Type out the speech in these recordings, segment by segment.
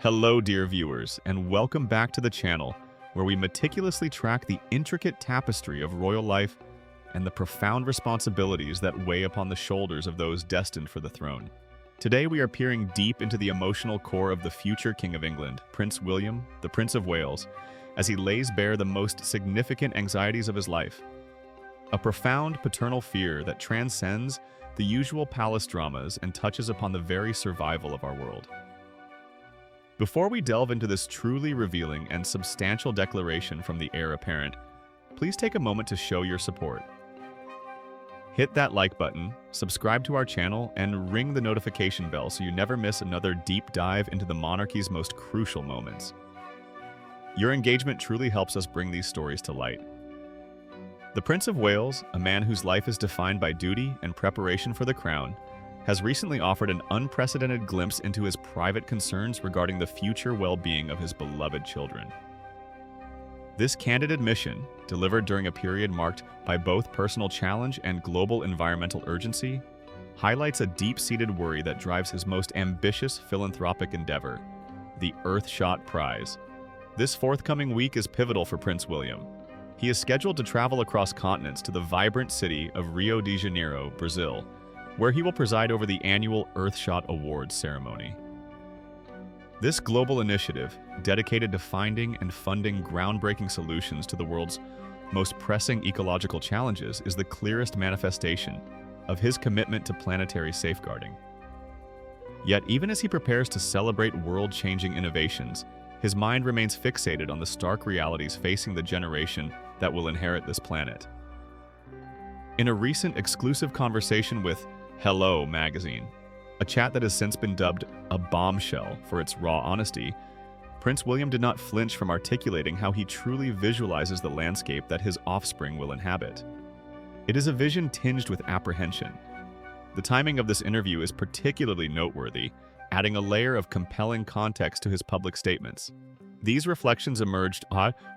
Hello, dear viewers, and welcome back to the channel, where we meticulously track the intricate tapestry of royal life and the profound responsibilities that weigh upon the shoulders of those destined for the throne. Today, we are peering deep into the emotional core of the future King of England, Prince William, the Prince of Wales, as he lays bare the most significant anxieties of his life. A profound paternal fear that transcends the usual palace dramas and touches upon the very survival of our world. Before we delve into this truly revealing and substantial declaration from the heir apparent, please take a moment to show your support. Hit that like button, subscribe to our channel, and ring the notification bell so you never miss another deep dive into the monarchy's most crucial moments. Your engagement truly helps us bring these stories to light. The Prince of Wales, a man whose life is defined by duty and preparation for the crown, has recently offered an unprecedented glimpse into his private concerns regarding the future well-being of his beloved children. This candid admission, delivered during a period marked by both personal challenge and global environmental urgency, highlights a deep-seated worry that drives his most ambitious philanthropic endeavor, the Earthshot Prize. This forthcoming week is pivotal for Prince William. He is scheduled to travel across continents to the vibrant city of Rio de Janeiro, Brazil, where he will preside over the annual Earthshot Awards ceremony. This global initiative, dedicated to finding and funding groundbreaking solutions to the world's most pressing ecological challenges, is the clearest manifestation of his commitment to planetary safeguarding. Yet, even as he prepares to celebrate world-changing innovations, his mind remains fixated on the stark realities facing the generation that will inherit this planet. In a recent exclusive conversation with Hello magazine, a chat that has since been dubbed a bombshell for its raw honesty, Prince William did not flinch from articulating how he truly visualizes the landscape that his offspring will inhabit. It is a vision tinged with apprehension. The timing of this interview is particularly noteworthy, adding a layer of compelling context to his public statements. These reflections emerged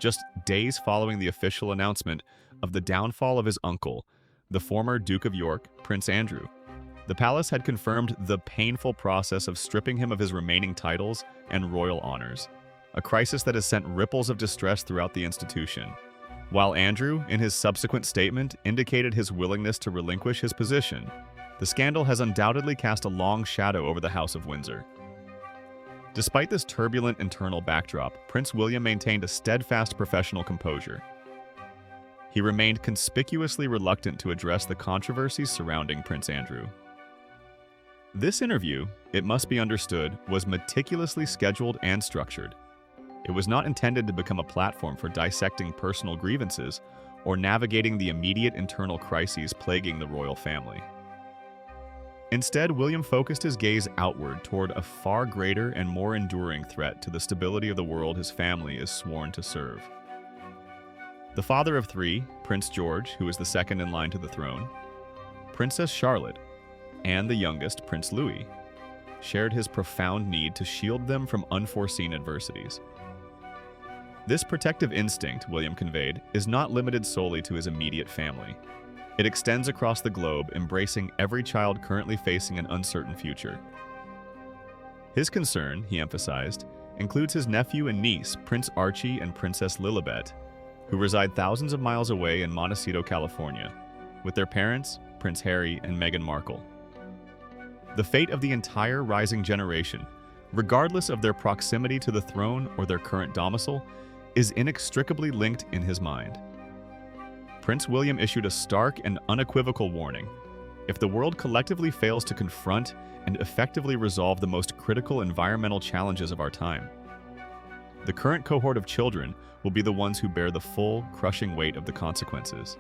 just days following the official announcement of the downfall of his uncle, the former Duke of York, Prince Andrew. The palace had confirmed the painful process of stripping him of his remaining titles and royal honors, a crisis that has sent ripples of distress throughout the institution. While Andrew, in his subsequent statement, indicated his willingness to relinquish his position, the scandal has undoubtedly cast a long shadow over the House of Windsor. Despite this turbulent internal backdrop, Prince William maintained a steadfast professional composure. He remained conspicuously reluctant to address the controversies surrounding Prince Andrew. This interview, it must be understood, was meticulously scheduled and structured. It was not intended to become a platform for dissecting personal grievances or navigating the immediate internal crises plaguing the royal family. Instead, William focused his gaze outward toward a far greater and more enduring threat to the stability of the world his family is sworn to serve. The father of three, Prince George, who is the second in line to the throne, Princess Charlotte, and the youngest, Prince Louis, shared his profound need to shield them from unforeseen adversities. This protective instinct, William conveyed, is not limited solely to his immediate family. It extends across the globe, embracing every child currently facing an uncertain future. His concern, he emphasized, includes his nephew and niece, Prince Archie and Princess Lilibet, who reside thousands of miles away in Montecito, California, with their parents, Prince Harry and Meghan Markle. The fate of the entire rising generation, regardless of their proximity to the throne or their current domicile, is inextricably linked in his mind. Prince William issued a stark and unequivocal warning. If the world collectively fails to confront and effectively resolve the most critical environmental challenges of our time, the current cohort of children will be the ones who bear the full, crushing weight of the consequences.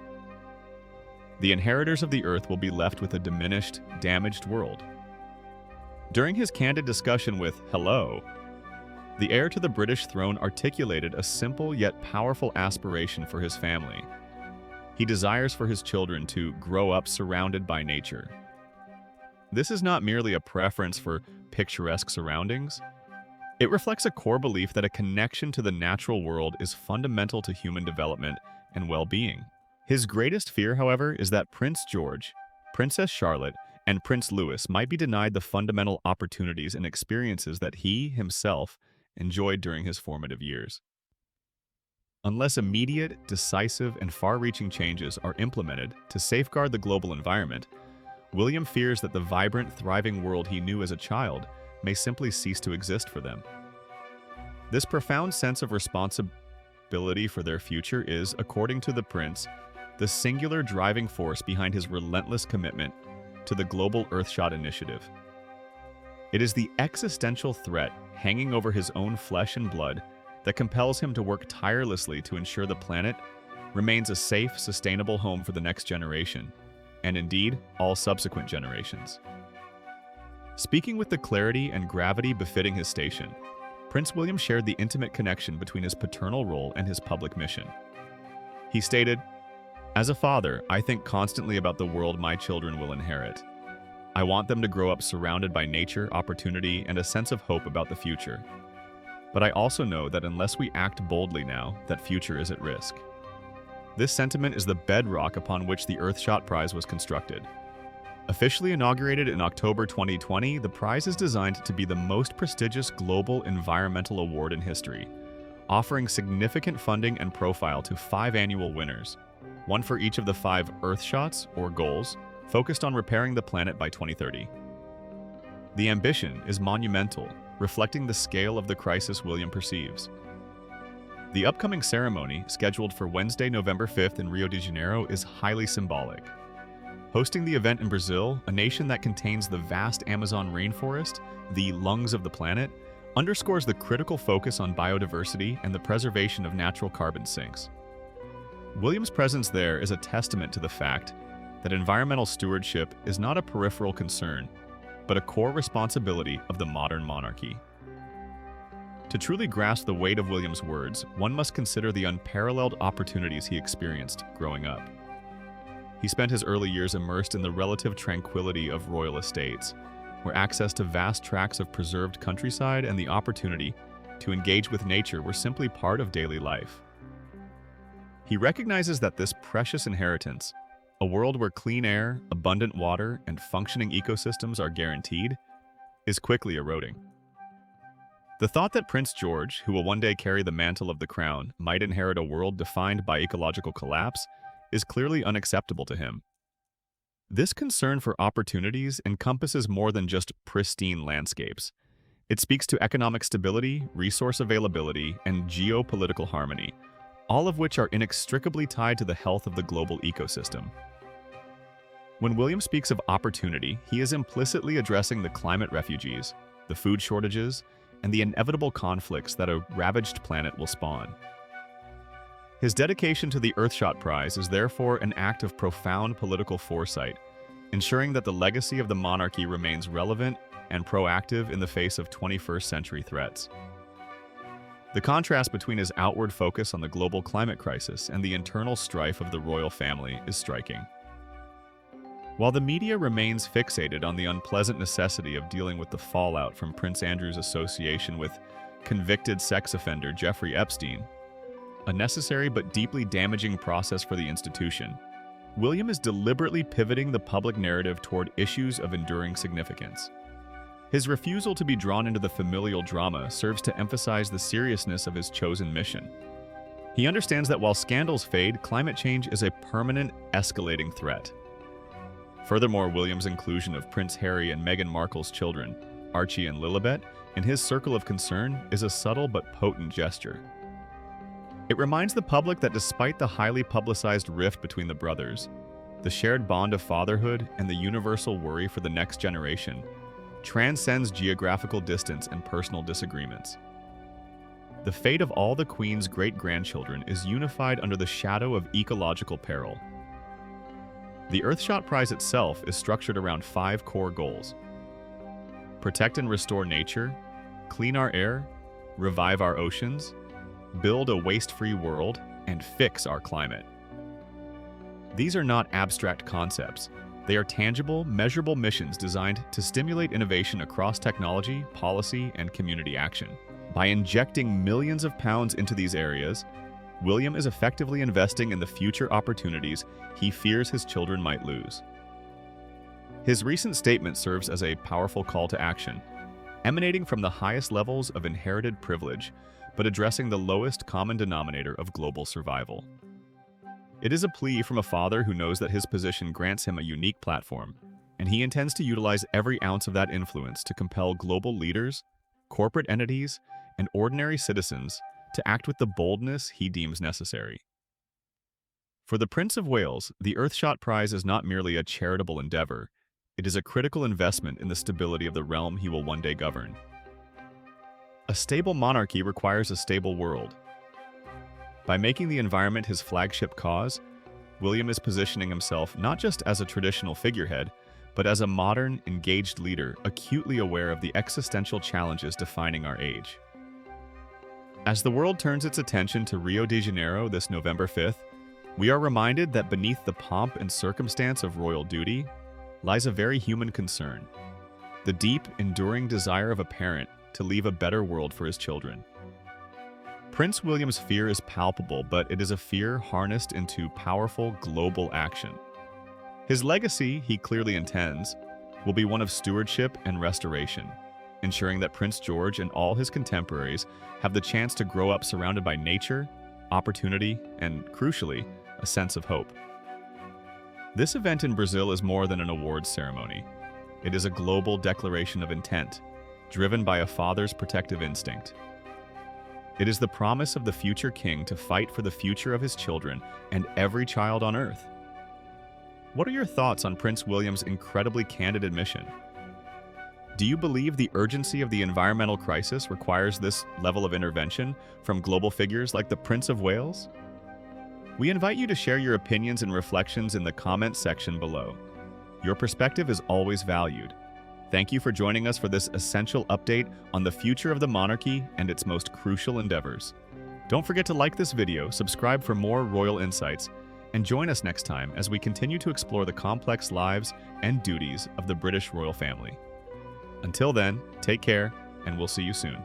The inheritors of the earth will be left with a diminished, damaged world. During his candid discussion with Hello, the heir to the British throne articulated a simple yet powerful aspiration for his family. He desires for his children to grow up surrounded by nature. This is not merely a preference for picturesque surroundings. It reflects a core belief that a connection to the natural world is fundamental to human development and well-being. His greatest fear, however, is that Prince George, Princess Charlotte, and Prince Louis might be denied the fundamental opportunities and experiences that he, himself, enjoyed during his formative years. Unless immediate, decisive, and far-reaching changes are implemented to safeguard the global environment, William fears that the vibrant, thriving world he knew as a child may simply cease to exist for them. This profound sense of responsibility for their future is, according to the prince, the singular driving force behind his relentless commitment to the global Earthshot initiative. It is the existential threat hanging over his own flesh and blood that compels him to work tirelessly to ensure the planet remains a safe, sustainable home for the next generation, and indeed, all subsequent generations. Speaking with the clarity and gravity befitting his station, Prince William shared the intimate connection between his paternal role and his public mission. He stated, "As a father, I think constantly about the world my children will inherit. I want them to grow up surrounded by nature, opportunity, and a sense of hope about the future. But I also know that unless we act boldly now, that future is at risk." This sentiment is the bedrock upon which the Earthshot Prize was constructed. Officially inaugurated in October 2020, the prize is designed to be the most prestigious global environmental award in history, offering significant funding and profile to 5 annual winners, one for each of the 5 Earthshots, or goals, focused on repairing the planet by 2030. The ambition is monumental, reflecting the scale of the crisis William perceives. The upcoming ceremony, scheduled for Wednesday, November 5th in Rio de Janeiro, is highly symbolic. Hosting the event in Brazil, a nation that contains the vast Amazon rainforest, the lungs of the planet, underscores the critical focus on biodiversity and the preservation of natural carbon sinks. William's presence there is a testament to the fact that environmental stewardship is not a peripheral concern, but a core responsibility of the modern monarchy. To truly grasp the weight of William's words, one must consider the unparalleled opportunities he experienced growing up. He spent his early years immersed in the relative tranquility of royal estates, where access to vast tracts of preserved countryside and the opportunity to engage with nature were simply part of daily life. He recognizes that this precious inheritance, a world where clean air, abundant water, and functioning ecosystems are guaranteed, is quickly eroding. The thought that Prince George, who will one day carry the mantle of the crown, might inherit a world defined by ecological collapse is clearly unacceptable to him. This concern for opportunities encompasses more than just pristine landscapes. It speaks to economic stability, resource availability, and geopolitical harmony, all of which are inextricably tied to the health of the global ecosystem. When William speaks of opportunity, he is implicitly addressing the climate refugees, the food shortages, and the inevitable conflicts that a ravaged planet will spawn. His dedication to the Earthshot Prize is therefore an act of profound political foresight, ensuring that the legacy of the monarchy remains relevant and proactive in the face of 21st century threats. The contrast between his outward focus on the global climate crisis and the internal strife of the royal family is striking. While the media remains fixated on the unpleasant necessity of dealing with the fallout from Prince Andrew's association with convicted sex offender Jeffrey Epstein, a necessary but deeply damaging process for the institution, William is deliberately pivoting the public narrative toward issues of enduring significance. His refusal to be drawn into the familial drama serves to emphasize the seriousness of his chosen mission. He understands that while scandals fade, climate change is a permanent, escalating threat. Furthermore, William's inclusion of Prince Harry and Meghan Markle's children, Archie and Lilibet, in his circle of concern is a subtle but potent gesture. It reminds the public that despite the highly publicized rift between the brothers, the shared bond of fatherhood and the universal worry for the next generation transcends geographical distance and personal disagreements. The fate of all the Queen's great-grandchildren is unified under the shadow of ecological peril. The Earthshot Prize itself is structured around 5 core goals: protect and restore nature, clean our air, revive our oceans, build a waste-free world, and fix our climate. These are not abstract concepts. They are tangible, measurable missions designed to stimulate innovation across technology, policy, and community action. By injecting millions of pounds into these areas, William is effectively investing in the future opportunities he fears his children might lose. His recent statement serves as a powerful call to action, emanating from the highest levels of inherited privilege, but addressing the lowest common denominator of global survival. It is a plea from a father who knows that his position grants him a unique platform, and he intends to utilize every ounce of that influence to compel global leaders, corporate entities, and ordinary citizens to act with the boldness he deems necessary. For the Prince of Wales, the Earthshot Prize is not merely a charitable endeavor, it is a critical investment in the stability of the realm he will one day govern. A stable monarchy requires a stable world. By making the environment his flagship cause, William is positioning himself not just as a traditional figurehead, but as a modern, engaged leader acutely aware of the existential challenges defining our age. As the world turns its attention to Rio de Janeiro this November 5th, we are reminded that beneath the pomp and circumstance of royal duty lies a very human concern, the deep, enduring desire of a parent to leave a better world for his children. Prince William's fear is palpable, but it is a fear harnessed into powerful global action. His legacy, he clearly intends, will be one of stewardship and restoration, ensuring that Prince George and all his contemporaries have the chance to grow up surrounded by nature, opportunity, and, crucially, a sense of hope. This event in Brazil is more than an awards ceremony. It is a global declaration of intent, driven by a father's protective instinct. It is the promise of the future king to fight for the future of his children and every child on Earth. What are your thoughts on Prince William's incredibly candid admission? Do you believe the urgency of the environmental crisis requires this level of intervention from global figures like the Prince of Wales? We invite you to share your opinions and reflections in the comments section below. Your perspective is always valued. Thank you for joining us for this essential update on the future of the monarchy and its most crucial endeavors. Don't forget to like this video, subscribe for more royal insights, and join us next time as we continue to explore the complex lives and duties of the British royal family. Until then, take care, and we'll see you soon.